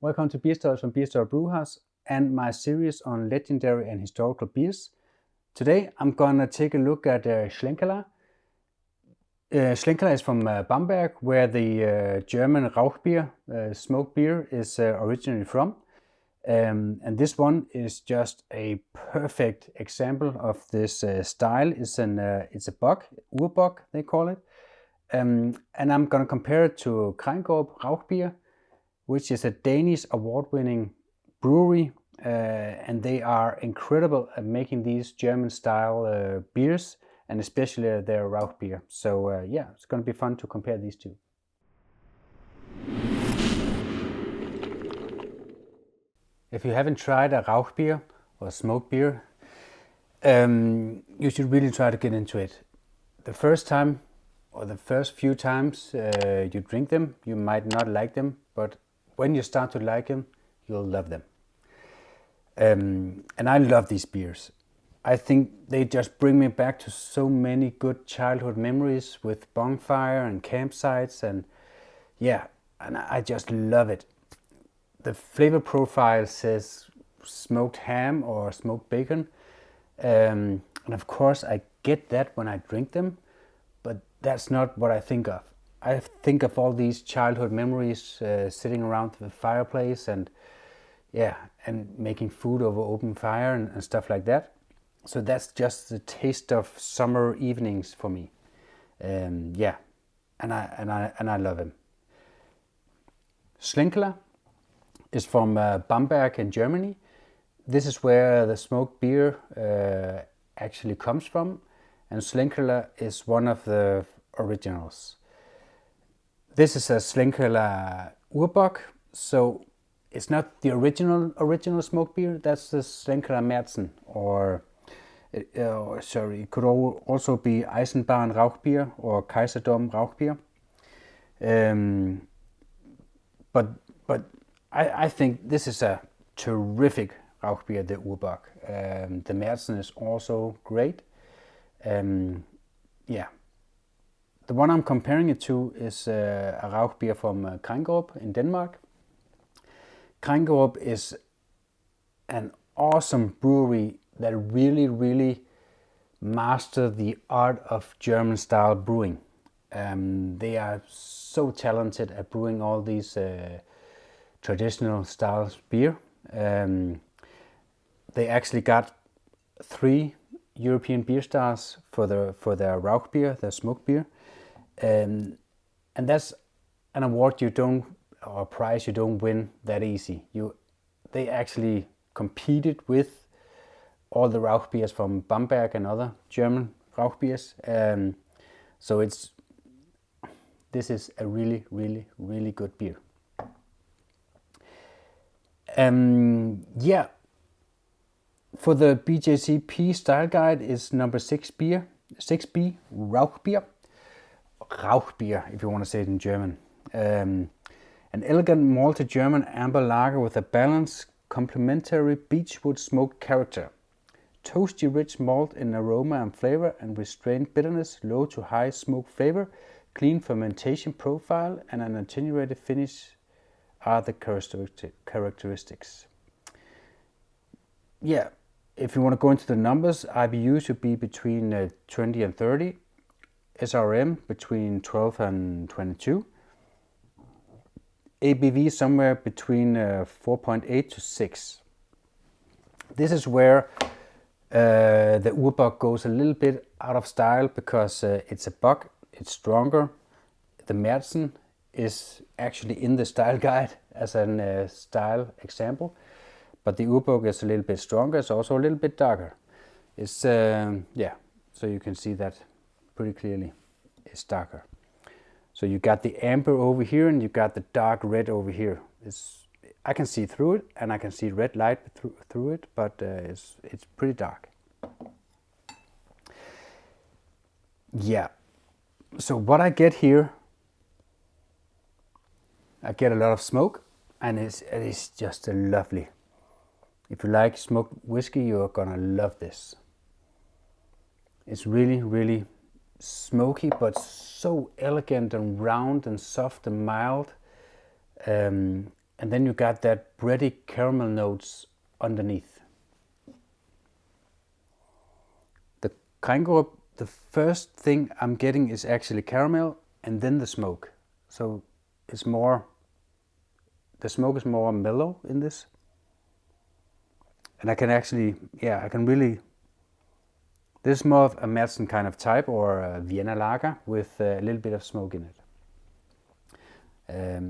Welcome to Beerstories from Beerstory Brewhouse and my series on legendary and historical beers. Today I'm gonna take a look at Schlenkerla. Schlenkerla is from Bamberg, where the German Rauchbier, smoked beer, is originally from. And this one is just a perfect example of this style. It's a bock, Urbock they call it. And I'm gonna compare it to Krenkerup Rauchbier, which is a Danish award-winning brewery, and they are incredible at making these German-style beers, and especially their Rauchbier. So yeah, it's going to be fun to compare these two. If you haven't tried a Rauchbier or smoked beer, you should really try to get into it. The first time or the first few times you drink them, you might not like them, but when you start to like them, you'll love them. And I love these beers. I think they just bring me back to so many good childhood memories with bonfire and campsites, and yeah, and I just love it. The flavor profile says smoked ham or smoked bacon, and of course I get that when I drink them, but that's not what I think of. I think of all these childhood memories sitting around the fireplace and yeah, and making food over open fire and stuff like that. So that's just the taste of summer evenings for me. Yeah, and I love him. Schlenkerla is from Bamberg in Germany. This is where the smoked beer actually comes from, and Schlenkerla is one of the originals. This is a Schlenkerla Urbock, so it's not the original smoked beer. That's the Schlenkerla Märzen, or sorry, it could also be Eisenbahn Rauchbier or Kaiserdom Rauchbier. But I think this is a terrific Rauchbier, the Urbock. The Märzen is also great. Yeah. The one I'm comparing it to is a Rauchbier from Krenkerup in Denmark. Krenkerup is an awesome brewery that really master the art of German-style brewing. They are so talented at brewing all these traditional styles beer. They actually got 3 European beer stars for their Rauchbier, their smoked beer. And that's an award you don't, or a prize you don't win that easy. They actually competed with all the Rauchbiers from Bamberg and other German Rauchbiers. So this is a really good beer. Yeah, for the BJCP style guide is number 6B Rauchbier. Rauchbier, if you want to say it in German. An elegant malted German amber lager with a balanced, complementary beechwood smoked character. Toasty rich malt in aroma and flavor and restrained bitterness, low to high smoke flavor, clean fermentation profile and an attenuated finish are the characteristics. Yeah, if you want to go into the numbers, IBU should be between 20 and 30. SRM between 12 and 22. ABV somewhere between 4.8 to 6. This is where the Urbock goes a little bit out of style because it's a bock, it's stronger. The Märzen is actually in the style guide as a style example, but the Urbock is a little bit stronger. It's also a little bit darker. It's yeah, so you can see that pretty clearly. It's darker. So you got the amber over here and you got the dark red over here. I can see through it and I can see red light through it, but it's pretty dark. Yeah. So what I get here, I get a lot of smoke, and it's just lovely. If you like smoked whiskey, you're gonna love this. It's really smoky, but so elegant and round and soft and mild. And And then you got that bready caramel notes underneath. The Krenkerup, the first thing I'm getting is actually caramel and then the smoke. So it's more, the smoke is more mellow in this. And I can actually, I can really, this is more of a Madsen kind of type, or a Vienna lager with a little bit of smoke in it.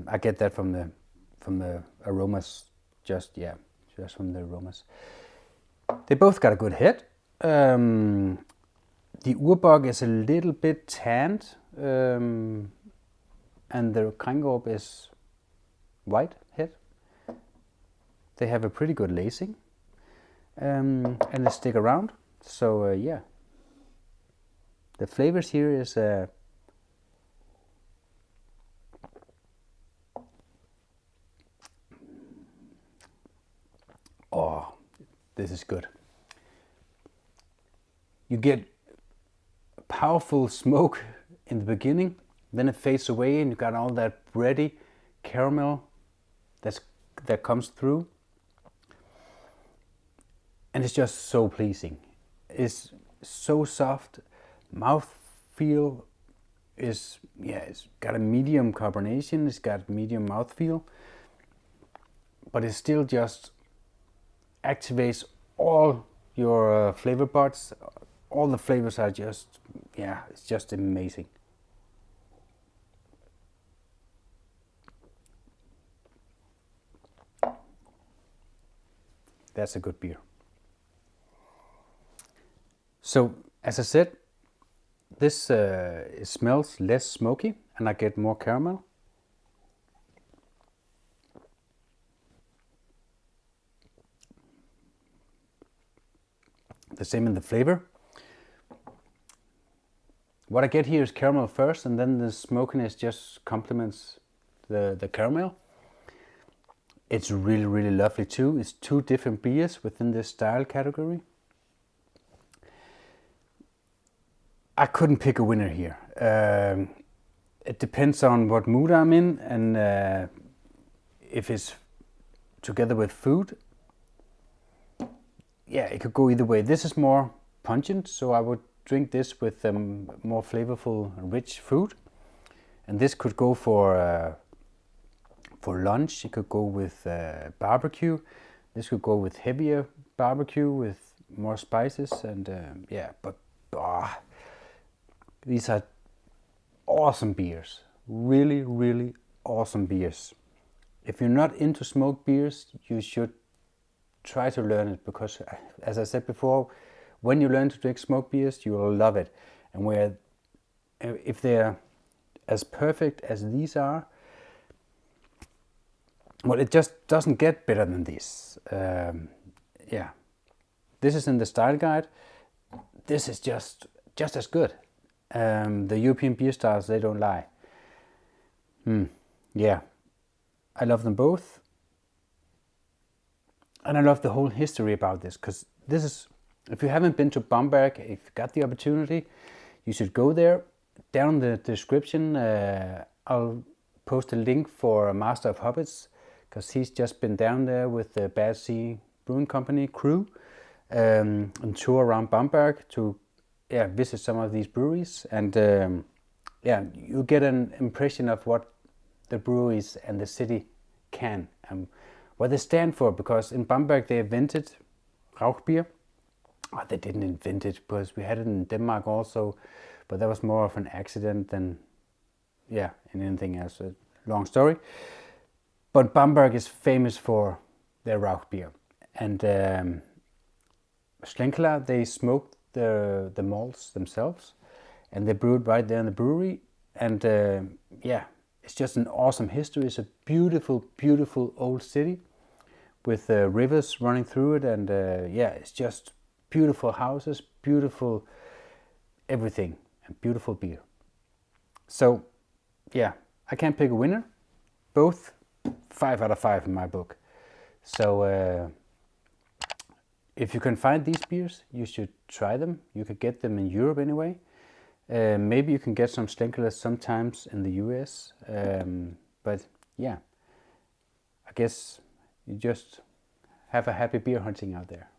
I get that from the aromas, just from the aromas. They both got a good head. The Urbock is a little bit tanned, and the Krenkerup is white head. They have a pretty good lacing, and they stick around. So the flavors here is oh, this is good. You get powerful smoke in the beginning, then it fades away, and you got all that bready caramel that comes through, and it's just so pleasing. It's so soft. Mouthfeel is, it's got a medium carbonation, it's got medium mouthfeel, but it still just activates all your flavor buds. All the flavors are just, it's just amazing. That's a good beer. So, as I said, this it smells less smoky, and I get more caramel. The same in the flavor. What I get here is caramel first, and then the smokiness just complements the caramel. It's really, really lovely too. It's two different beers within this style category. I couldn't pick a winner here. It depends on what mood I'm in, and if it's together with food. It could go either way. This is more pungent, so I would drink this with more flavorful, rich food. And this could go for lunch. It could go with barbecue. This could go with heavier barbecue with more spices, and these are awesome beers. Really, really awesome beers. If you're not into smoked beers, you should try to learn it, because, as I said before, when you learn to drink smoked beers, you will love it. And if they're as perfect as these are, well, it just doesn't get better than this. This is in the style guide. This is just as good. The European beer stars, they don't lie. I love them both. And I love the whole history about this, because this is, if you haven't been to Bamberg, if you got the opportunity, you should go there. Down in the description, I'll post a link for a Master of Hobbits, because he's just been down there with the Bad Sea Brewing Company crew on tour around Bamberg to visit some of these breweries, and you get an impression of what the breweries and the city can and what they stand for, because in Bamberg they invented Rauchbier. They didn't invent it, because we had it in Denmark also, but that was more of an accident than anything else. A long story. But Bamberg is famous for their Rauchbier, and Schlenkerla, they smoked the malts themselves, and they brewed right there in the brewery, and it's just an awesome history. It's a beautiful, beautiful old city with rivers running through it, and it's just beautiful houses, beautiful everything, and beautiful beer. So I can't pick a winner. Both 5 out of 5 in my book. So if you can find these beers, you should try them. You could get them in Europe anyway. Maybe you can get some Schlenkerla sometimes in the US. But I guess you just have a happy beer hunting out there.